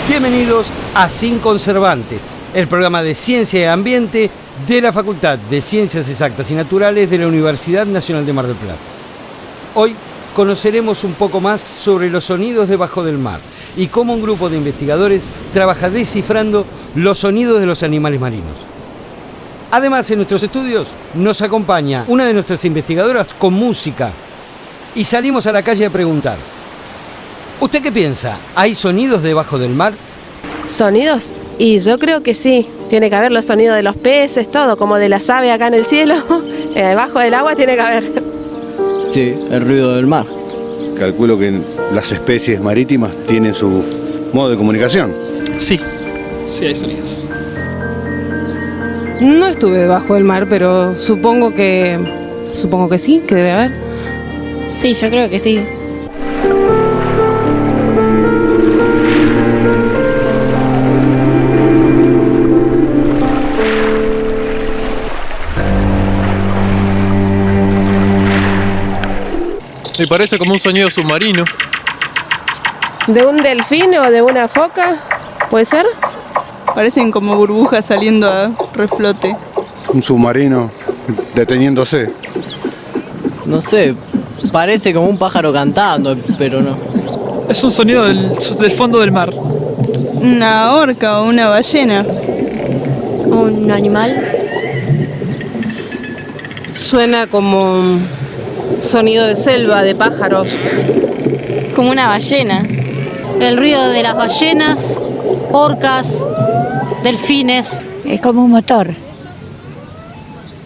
Bienvenidos a Sin Conservantes, el programa de Ciencia y Ambiente de la Facultad de Ciencias Exactas y Naturales de la Universidad Nacional de Mar del Plata. Hoy conoceremos un poco más sobre los sonidos debajo del mar y cómo un grupo de investigadores trabaja descifrando los sonidos de los animales marinos. Además, en nuestros estudios nos acompaña una de nuestras investigadoras con música y salimos a la calle a preguntar: ¿usted qué piensa? ¿Hay sonidos debajo del mar? ¿Sonidos? Y yo creo que sí. Tiene que haber los sonidos de los peces, todo, como de las aves acá en el cielo. Debajo del agua tiene que haber. Sí, el ruido del mar. Calculo que las especies marítimas tienen su modo de comunicación. Sí, sí hay sonidos. No estuve debajo del mar, pero supongo que sí, que debe haber. Sí, yo creo que sí. Me parece como un sonido submarino. ¿De un delfín o de una foca? ¿Puede ser? Parecen como burbujas saliendo a reflote. Un submarino deteniéndose. No sé, parece como un pájaro cantando, pero no. Es un sonido del fondo del mar. Una orca o una ballena. ¿Un animal? Suena como sonido de selva, de pájaros. Como una ballena. El ruido de las ballenas, orcas, delfines. Es como un motor.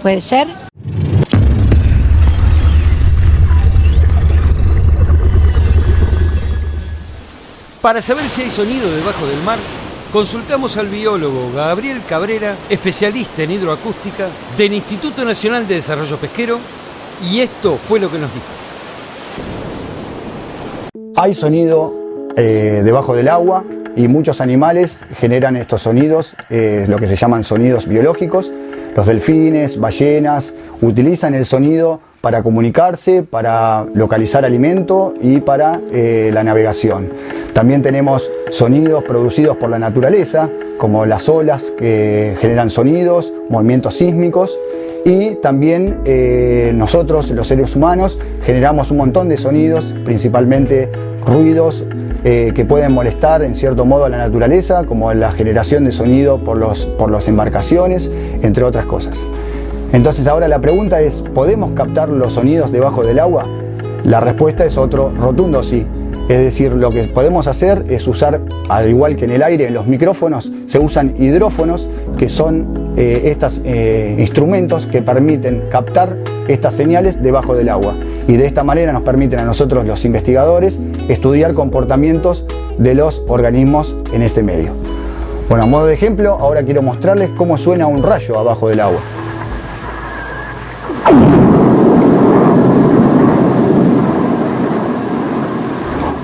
¿Puede ser? Para saber si hay sonido debajo del mar, consultamos al biólogo Gabriel Cabrera, especialista en hidroacústica del Instituto Nacional de Desarrollo Pesquero, y esto fue lo que nos dijo. Hay sonido debajo del agua y muchos animales generan estos sonidos, lo que se llaman sonidos biológicos. Los delfines, ballenas, utilizan el sonido para comunicarse, para localizar alimento y para la navegación. También tenemos sonidos producidos por la naturaleza, como las olas que generan sonidos, movimientos sísmicos, y también nosotros, los seres humanos, generamos un montón de sonidos, principalmente ruidos que pueden molestar en cierto modo a la naturaleza, como la generación de sonido por las embarcaciones, entre otras cosas. Entonces ahora la pregunta es, ¿podemos captar los sonidos debajo del agua? La respuesta es otro rotundo sí. Es decir, lo que podemos hacer es usar, al igual que en el aire, en los micrófonos, se usan hidrófonos, que son estos instrumentos que permiten captar estas señales debajo del agua. Y de esta manera nos permiten a nosotros, los investigadores, estudiar comportamientos de los organismos en este medio. Bueno, a modo de ejemplo, ahora quiero mostrarles cómo suena un rayo abajo del agua.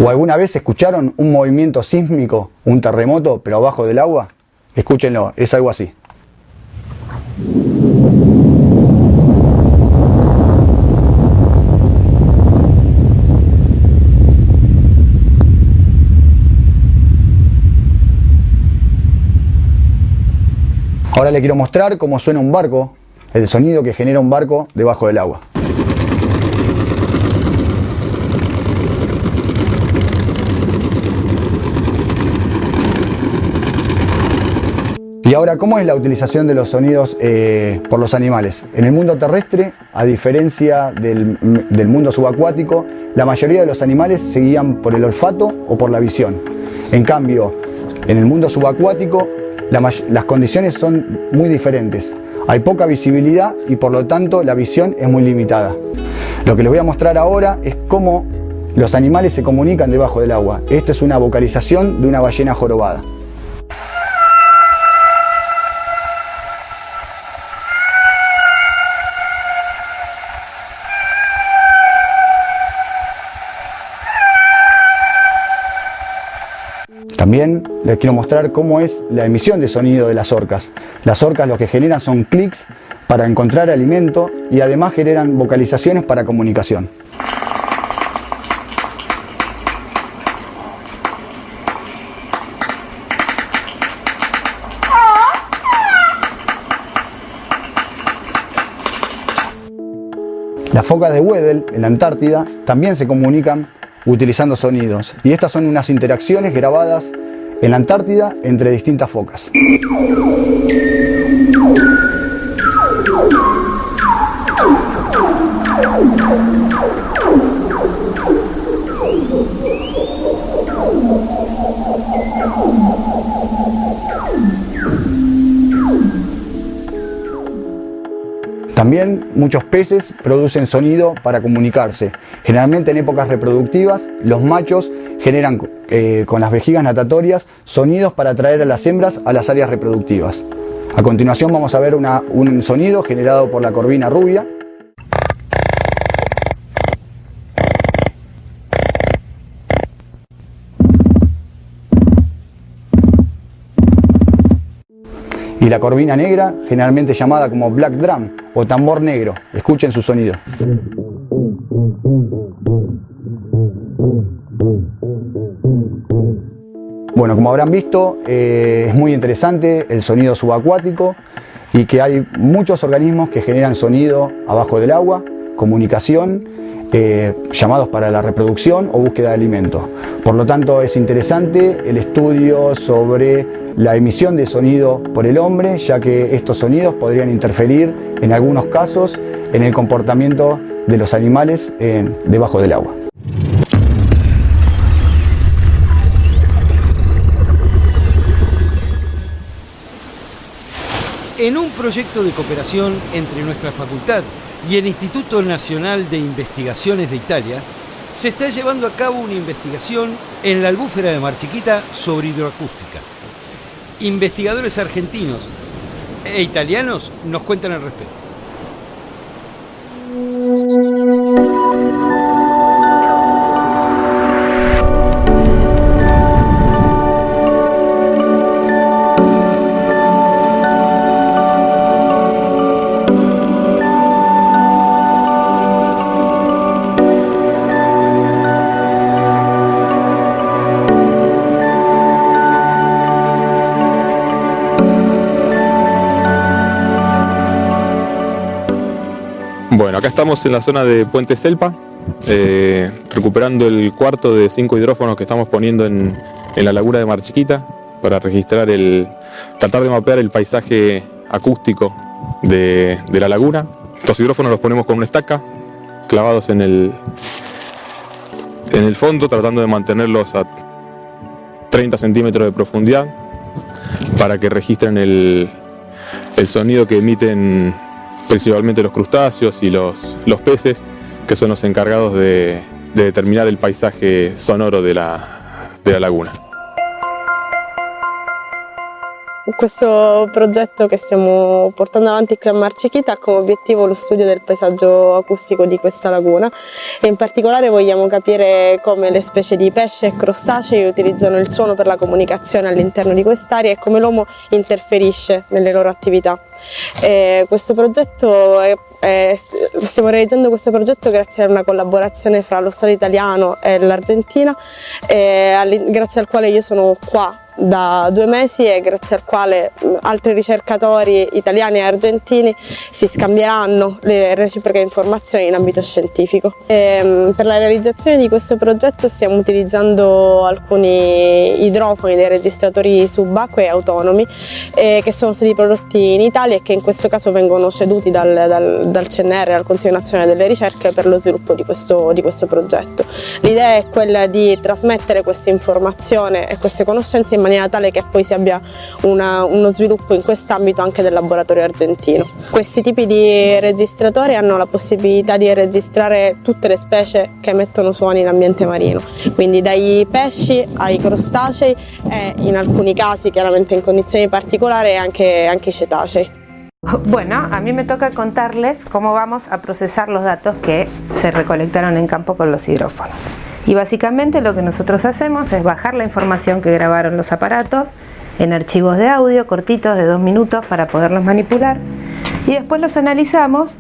¿O alguna vez escucharon un movimiento sísmico, un terremoto, pero abajo del agua? Escúchenlo, es algo así. Ahora le quiero mostrar cómo suena un barco, el sonido que genera un barco debajo del agua. Y ahora, ¿cómo es la utilización de los sonidos por los animales? En el mundo terrestre, a diferencia del mundo subacuático, la mayoría de los animales se guían por el olfato o por la visión. En cambio, en el mundo subacuático, las condiciones son muy diferentes. Hay poca visibilidad y por lo tanto la visión es muy limitada. Lo que les voy a mostrar ahora es cómo los animales se comunican debajo del agua. Esta es una vocalización de una ballena jorobada. También les quiero mostrar cómo es la emisión de sonido de las orcas. Las orcas lo que generan son clics para encontrar alimento y además generan vocalizaciones para comunicación. Las focas de Weddell en la Antártida también se comunican utilizando sonidos, y estas son unas interacciones grabadas en la Antártida entre distintas focas. También muchos peces producen sonido para comunicarse. Generalmente en épocas reproductivas, los machos generan con las vejigas natatorias sonidos para atraer a las hembras a las áreas reproductivas. A continuación vamos a ver un sonido generado por la corvina rubia. Y la corvina negra, generalmente llamada como black drum o tambor negro. Escuchen su sonido. Bueno, como habrán visto, es muy interesante el sonido subacuático y que hay muchos organismos que generan sonido abajo del agua, comunicación, llamados para la reproducción o búsqueda de alimentos. Por lo tanto, es interesante el estudio sobre la emisión de sonido por el hombre, ya que estos sonidos podrían interferir en algunos casos en el comportamiento de los animales debajo del agua. En un proyecto de cooperación entre nuestra facultad y el Instituto Nacional de Investigaciones de Italia, se está llevando a cabo una investigación en la albúfera de Mar Chiquita sobre hidroacústica. Investigadores argentinos e italianos nos cuentan al respecto. Bueno, acá estamos en la zona de Puente Selpa, recuperando el cuarto de 5 hidrófonos que estamos poniendo en la laguna de Mar Chiquita para registrar tratar de mapear el paisaje acústico de la laguna. Estos hidrófonos los ponemos con una estaca, clavados en el fondo, tratando de mantenerlos a 30 centímetros de profundidad para que registren el sonido que emiten principalmente los crustáceos y los peces, que son los encargados de determinar el paisaje sonoro de la laguna. Questo progetto che stiamo portando avanti qui a Marcichita ha come obiettivo lo studio del paesaggio acustico di questa laguna e in particolare vogliamo capire come le specie di pesce e crostacei utilizzano il suono per la comunicazione all'interno di quest'area e come l'uomo interferisce nelle loro attività. Questo progetto stiamo realizzando questo progetto grazie a una collaborazione fra lo Stato italiano e l'Argentina, grazie al quale io sono qua da 2 mesi e grazie al quale altri ricercatori italiani e argentini si scambieranno le reciproche informazioni in ambito scientifico. Per la realizzazione di questo progetto stiamo utilizzando alcuni idrofoni dei registratori subacquei autonomi che sono stati prodotti in Italia e che in questo caso vengono ceduti dal CNR, al Consiglio Nazionale delle Ricerche, per lo sviluppo di questo progetto. L'idea è quella di trasmettere questa informazione e queste conoscenze in maniera tale che poi si abbia uno sviluppo in quest'ambito anche del laboratorio argentino. Questi tipi di registratori hanno la possibilità di registrare tutte le specie che emettono suoni in ambiente marino, quindi dai pesci ai crostacei e in alcuni casi, chiaramente in condizioni particolari, anche i cetacei. Bueno, a mí me toca contarles cómo vamos a procesar los datos que se recolectaron en campo con los hidrófonos. Y básicamente lo que nosotros hacemos es bajar la información que grabaron los aparatos en archivos de audio cortitos de 2 minutos para poderlos manipular y después los analizamos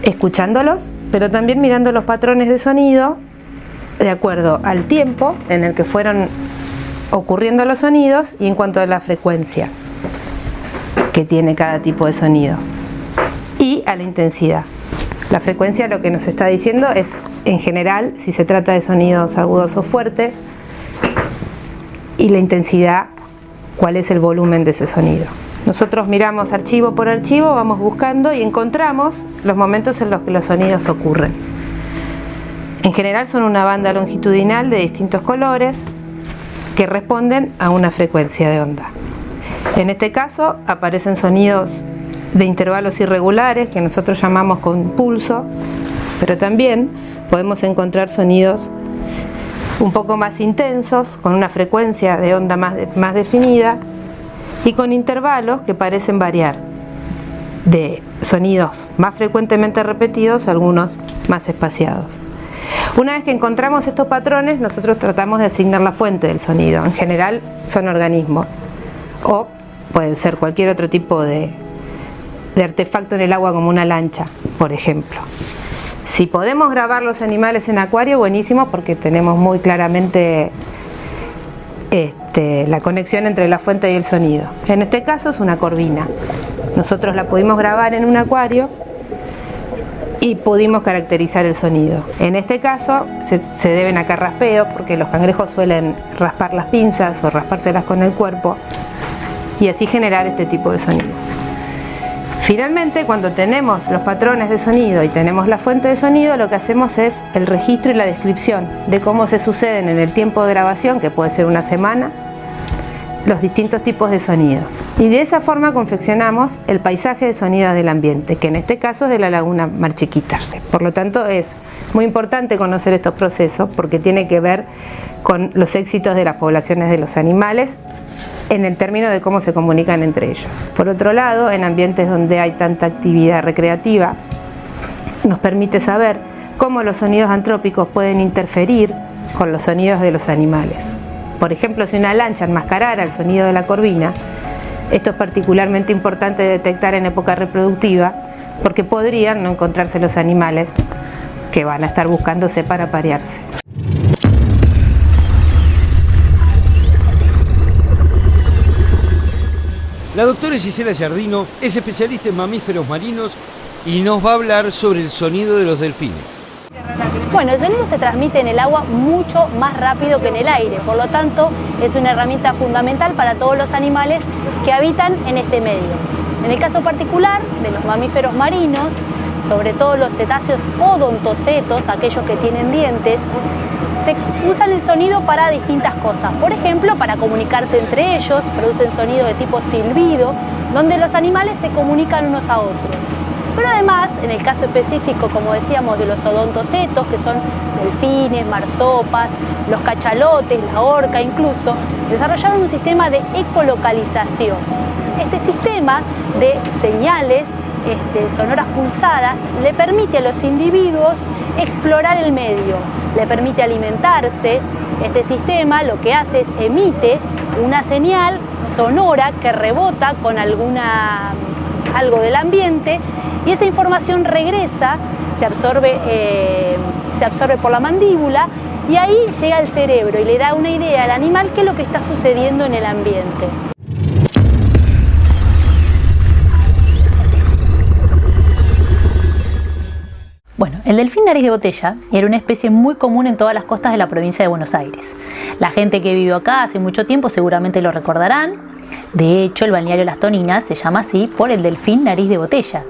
escuchándolos, pero también mirando los patrones de sonido de acuerdo al tiempo en el que fueron ocurriendo los sonidos y en cuanto a la frecuencia que tiene cada tipo de sonido y a la intensidad. La frecuencia lo que nos está diciendo es, en general, si se trata de sonidos agudos o fuertes, y la intensidad, cuál es el volumen de ese sonido. Nosotros miramos archivo por archivo, vamos buscando y encontramos los momentos en los que los sonidos ocurren. En general son una banda longitudinal de distintos colores que responden a una frecuencia de onda. En este caso aparecen sonidos de intervalos irregulares que nosotros llamamos con pulso, pero también podemos encontrar sonidos un poco más intensos, con una frecuencia de onda más definida y con intervalos que parecen variar, de sonidos más frecuentemente repetidos, algunos más espaciados. Una vez que encontramos estos patrones, nosotros tratamos de asignar la fuente del sonido. En general son organismos o pueden ser cualquier otro tipo de artefacto en el agua, como una lancha, por ejemplo. Si podemos grabar los animales en acuario, buenísimo, porque tenemos muy claramente la conexión entre la fuente y el sonido. En este caso es una corvina. Nosotros la pudimos grabar en un acuario y pudimos caracterizar el sonido. En este caso se deben a carraspeos, porque los cangrejos suelen raspar las pinzas o raspárselas con el cuerpo y así generar este tipo de sonido. Finalmente, cuando tenemos los patrones de sonido y tenemos la fuente de sonido, lo que hacemos es el registro y la descripción de cómo se suceden en el tiempo de grabación, que puede ser una semana, los distintos tipos de sonidos. Y de esa forma confeccionamos el paisaje de sonidos del ambiente, que en este caso es de la laguna Marchiquita. Por lo tanto, es muy importante conocer estos procesos porque tiene que ver con los éxitos de las poblaciones de los animales en el término de cómo se comunican entre ellos. Por otro lado, en ambientes donde hay tanta actividad recreativa, nos permite saber cómo los sonidos antrópicos pueden interferir con los sonidos de los animales. Por ejemplo, si una lancha enmascarara el sonido de la corvina, esto es particularmente importante de detectar en época reproductiva, porque podrían no encontrarse los animales que van a estar buscándose para aparearse. La doctora Gisela Giardino es especialista en mamíferos marinos y nos va a hablar sobre el sonido de los delfines. Bueno, el sonido se transmite en el agua mucho más rápido que en el aire, por lo tanto es una herramienta fundamental para todos los animales que habitan en este medio. En el caso particular de los mamíferos marinos, sobre todo los cetáceos odontocetos, aquellos que tienen dientes, se usan el sonido para distintas cosas. Por ejemplo, para comunicarse entre ellos, producen sonidos de tipo silbido, donde los animales se comunican unos a otros. Pero además, en el caso específico, como decíamos, de los odontocetos, que son delfines, marsopas, los cachalotes, la orca incluso, desarrollaron un sistema de ecolocalización. Este sistema de señales sonoras pulsadas le permite a los individuos explorar el medio, le permite alimentarse. Este sistema lo que hace es emite una señal sonora que rebota con algo del ambiente y esa información regresa, se absorbe por la mandíbula y ahí llega al cerebro y le da una idea al animal qué es lo que está sucediendo en el ambiente. Bueno, el delfín nariz de botella era una especie muy común en todas las costas de la provincia de Buenos Aires. La gente que vivió acá hace mucho tiempo seguramente lo recordarán. De hecho, el balneario Las Toninas se llama así por el delfín nariz de botella,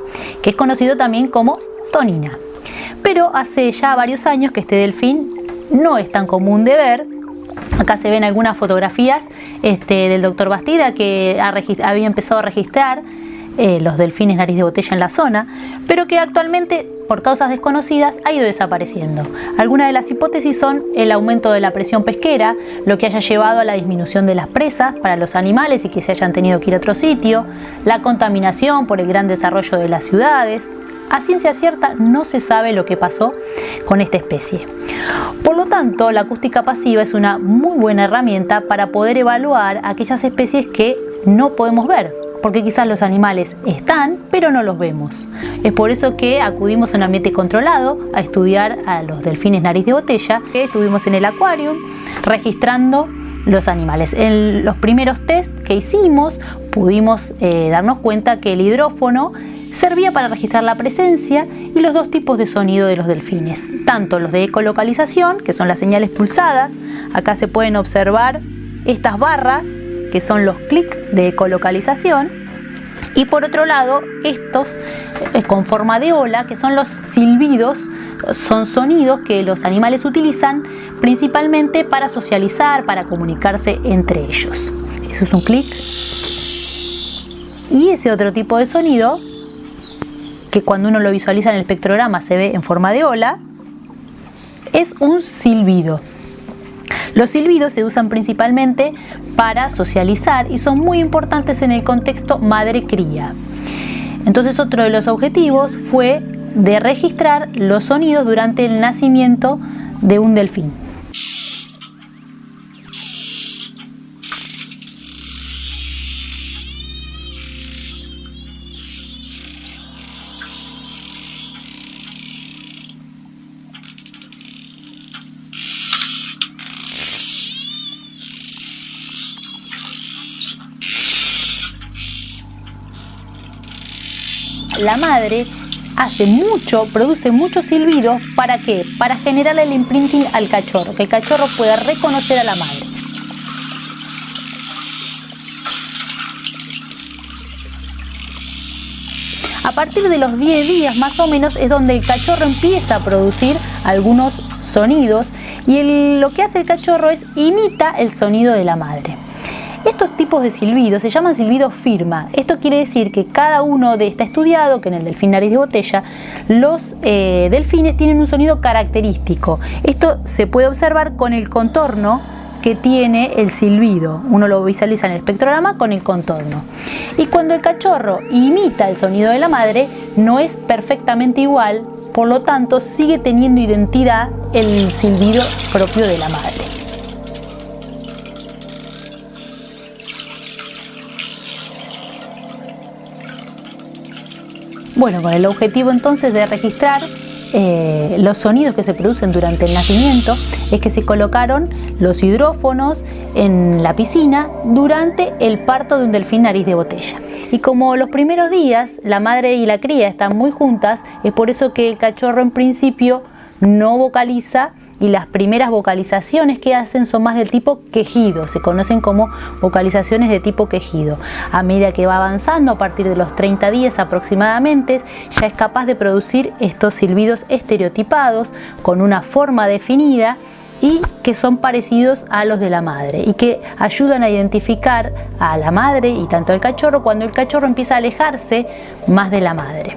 que es conocido también como tonina. Pero hace ya varios años que este delfín no es tan común de ver. Acá se ven algunas fotografías del doctor Bastida, que había empezado a registrar los delfines nariz de botella en la zona, pero que actualmente, por causas desconocidas, ha ido desapareciendo. Algunas de las hipótesis son el aumento de la presión pesquera, lo que haya llevado a la disminución de las presas para los animales y que se hayan tenido que ir a otro sitio, la contaminación por el gran desarrollo de las ciudades. A ciencia cierta no se sabe lo que pasó con esta especie. Por lo tanto, la acústica pasiva es una muy buena herramienta para poder evaluar aquellas especies que no podemos ver, porque quizás los animales están, pero no los vemos. Es por eso que acudimos a un ambiente controlado a estudiar a los delfines nariz de botella. Estuvimos en el acuario registrando los animales. En los primeros test que hicimos pudimos darnos cuenta que el hidrófono servía para registrar la presencia y los dos tipos de sonido de los delfines, tanto los de ecolocalización, que son las señales pulsadas. Acá se pueden observar estas barras que son los clics de ecolocalización, y por otro lado estos con forma de ola, que son los silbidos. Son sonidos que los animales utilizan principalmente para socializar, para comunicarse entre ellos. Eso es un clic. Y ese otro tipo de sonido, que cuando uno lo visualiza en el espectrograma se ve en forma de ola, es un silbido. Los silbidos se usan principalmente para socializar y son muy importantes en el contexto madre-cría. Entonces, otro de los objetivos fue de registrar los sonidos durante el nacimiento de un delfín. La madre produce muchos silbidos. ¿Para qué? Para generar el imprinting al cachorro, que el cachorro pueda reconocer a la madre. A partir de los 10 días más o menos es donde el cachorro empieza a producir algunos sonidos y lo que hace el cachorro es imita el sonido de la madre. Estos tipos de silbidos se llaman silbidos firma. Esto quiere decir que cada uno está estudiado, que en el delfín nariz de botella, los delfines tienen un sonido característico. Esto se puede observar con el contorno que tiene el silbido. Uno lo visualiza en el espectrograma con el contorno. Y cuando el cachorro imita el sonido de la madre, no es perfectamente igual, por lo tanto sigue teniendo identidad el silbido propio de la madre. Bueno, con el objetivo entonces de registrar los sonidos que se producen durante el nacimiento, es que se colocaron los hidrófonos en la piscina durante el parto de un delfín nariz de botella. Y como los primeros días la madre y la cría están muy juntas, es por eso que el cachorro en principio no vocaliza, y las primeras vocalizaciones que hacen son más del tipo quejido, se conocen como vocalizaciones de tipo quejido. A medida que va avanzando, a partir de los 30 días aproximadamente, ya es capaz de producir estos silbidos estereotipados con una forma definida y que son parecidos a los de la madre y que ayudan a identificar a la madre y tanto al cachorro cuando el cachorro empieza a alejarse más de la madre.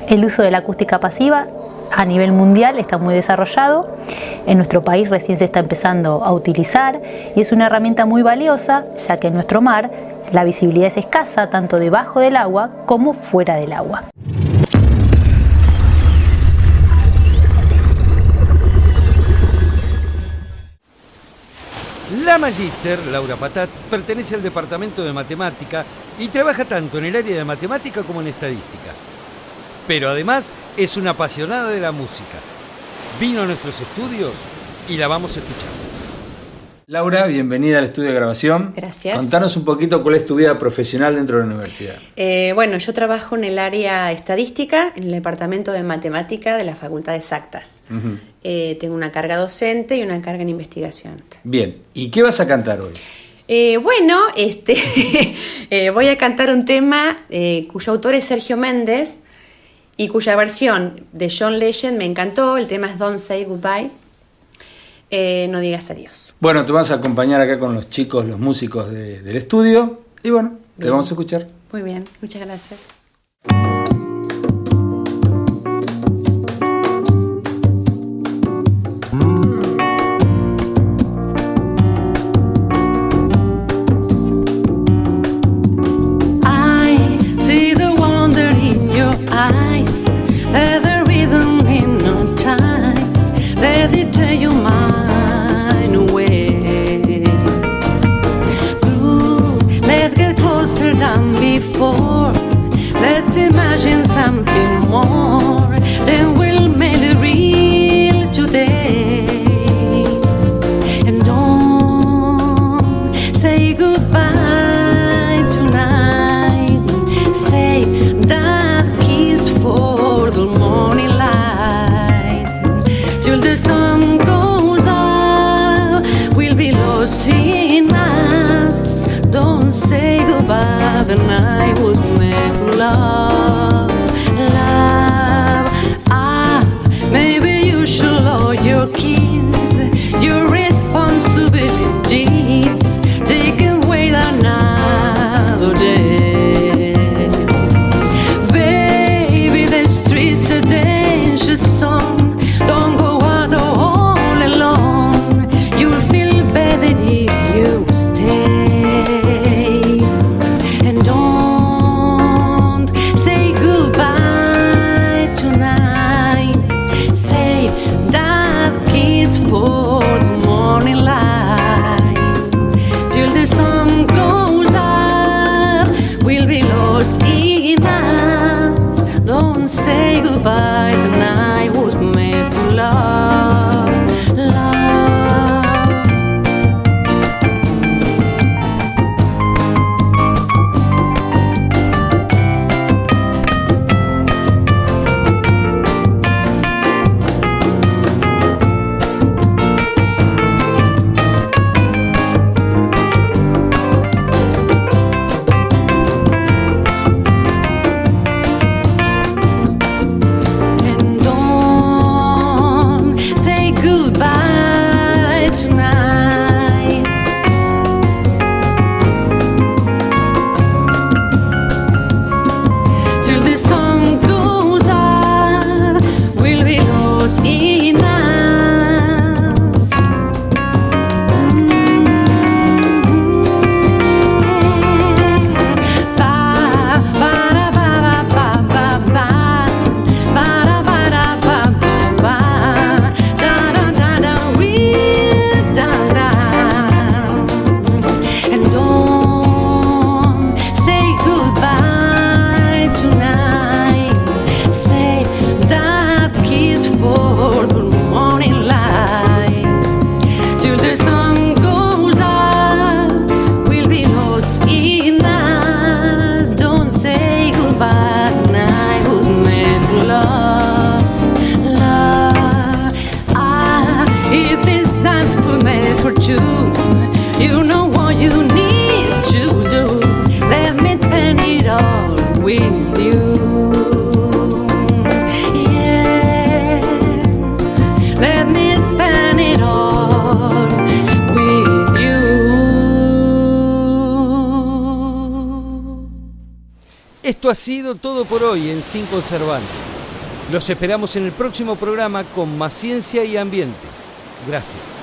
El uso de la acústica pasiva a nivel mundial está muy desarrollado. En nuestro país recién se está empezando a utilizar y es una herramienta muy valiosa, ya que en nuestro mar la visibilidad es escasa tanto debajo del agua como fuera del agua. La magíster, Laura Patat, pertenece al departamento de matemática y trabaja tanto en el área de matemática como en estadística. Pero además es una apasionada de la música. Vino a nuestros estudios y la vamos a escuchar. Laura, bienvenida al estudio de grabación. Gracias. Contanos un poquito cuál es tu vida profesional dentro de la universidad. Bueno, yo trabajo en el área estadística, en el departamento de matemática de la Facultad de Exactas. Uh-huh. Tengo una carga docente y una carga en investigación. Bien, ¿y qué vas a cantar hoy? Voy a cantar un tema cuyo autor es Sergio Méndez y cuya versión de John Legend me encantó. El tema es Don't Say Goodbye, no digas adiós. Bueno, te vamos a acompañar acá con los chicos, los músicos del estudio y bueno, te vamos a escuchar. Muy bien, muchas gracias. I see the wonder in your eyes, the rhythm in your ties, let it take your mind away. Ooh, let's get closer than before, let's imagine something more, then we'll make it real today. And don't say goodbye tonight, say that kiss for the morning light. Till the sun goes up, we'll be lost in us. Don't say goodbye, the night was made for love, love. Maybe you should love your kids, your responsibilities. They can wait another day. Baby, the streets are dangerous song. Don't go out all alone. You'll feel better if you stay. And don't say goodbye tonight. Say that kiss for the morning light. Till the sun goes up, we'll be lost in us. Don't say goodbye, tonight was made for love, love. And don't say goodbye tonight. Till the sun goes up, we'll be lost in us. Ba ba da ba ba ba ba ba ba da ba ba ba da da da da we da da. And don't say goodbye tonight. Say that kiss for the morning light. Till the sun goes up, we'll be lost in us. Don't say goodbye, night was made for love, love. If it's not for made for two, you know what you need to do. Let me spend it all with you. Yeah, let me spend it all with you. Esto ha sido todo por hoy en Sin Conservantes. Los esperamos en el próximo programa con más ciencia y ambiente. Gracias.